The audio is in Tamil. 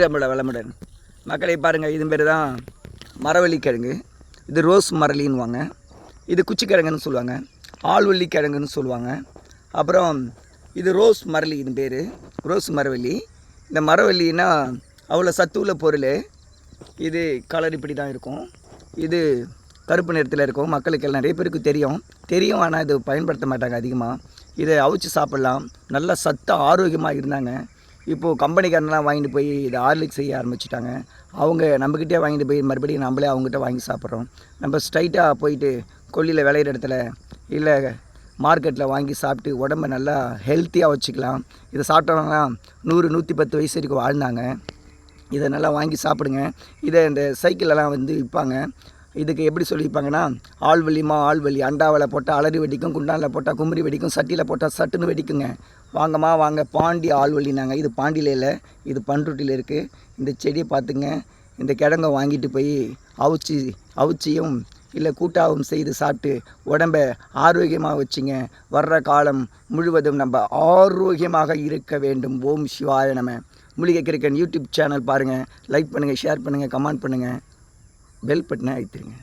வளமுடன் மக்களை பாருங்கள். இது பேர் தான் மரவள்ளி கிழங்கு. இது ரோஸ் மரளின்னுவாங்க. இது குச்சிக்கிழங்குன்னு சொல்லுவாங்க. ஆள்வள்ளி கிழங்குன்னு சொல்லுவாங்க. அப்புறம் இது ரோஸ் மரளி. இது பேர் ரோஸ் மரவள்ளி. இந்த மரவள்ளின்னா அவ்வளோ சத்து உள்ள பொருள். இது கலர் இப்படி தான் இருக்கும். இது கருப்பு நிறத்தில் இருக்கும். மக்களுக்கு நிறைய பேருக்கு தெரியும் ஆனால் இது பயன்படுத்த மாட்டாங்க அதிகமாக. இதை அவிச்சு சாப்பிட்லாம். நல்லா சத்து ஆரோக்கியமாக இருந்தாங்க. இப்போது கம்பெனிக்காரனெலாம் வாங்கிட்டு போய் இதை ஹார்லிக்ஸ் செய்ய ஆரம்பிச்சிட்டாங்க. அவங்க நம்மக்கிட்டே வாங்கிட்டு போய் மறுபடியும் நம்மளே அவங்ககிட்ட வாங்கி சாப்பிட்றோம். நம்ம ஸ்ட்ரைட்டாக போயிட்டு கொல்லியில் விளையிற இடத்துல இல்லை மார்க்கெட்டில் வாங்கி சாப்பிட்டு உடம்பை நல்லா ஹெல்த்தியாக வச்சுக்கலாம். இதை சாப்பிட்டவங்கன்னா 100-110 வயசு வரைக்கும் வாழ்ந்தாங்க. இதை நல்லா வாங்கி சாப்பிடுங்க. இதை இந்த சைக்கிளெல்லாம் விற்பாங்க. இதுக்கு எப்படி சொல்லியிருப்பாங்கன்னா, ஆள்வள்ளி அண்டாவில் போட்டால் அலறி வெடிக்கும், குண்டானில் போட்டால் கும்பரி வெடிக்கும், சட்டியில் போட்டால் சட்டுன்னு வெடிக்குங்க. வாங்கம்மா வாங்க, பாண்டி ஆள்வள்ளினாங்க. இது பாண்டியில் இல்லை, இது பண்ருட்டியில் இருக்குது. இந்த செடியை பார்த்துங்க. இந்த கிழங்கை வாங்கிட்டு போய் அவிச்சியும் இல்லை கூட்டாகவும் செய்து சாப்பிட்டு உடம்பை ஆரோக்கியமாக வச்சுங்க. வர்ற காலம் முழுவதும் நம்ம ஆரோக்கியமாக இருக்க வேண்டும். ஓம் சிவாய நம. மூலிகை கிறுக்கன் யூடியூப் சேனல் பாருங்கள். லைக் பண்ணுங்கள், ஷேர் பண்ணுங்கள், கமெண்ட் பண்ணுங்கள், பெல் பட்டனை அழுத்திடுங்க.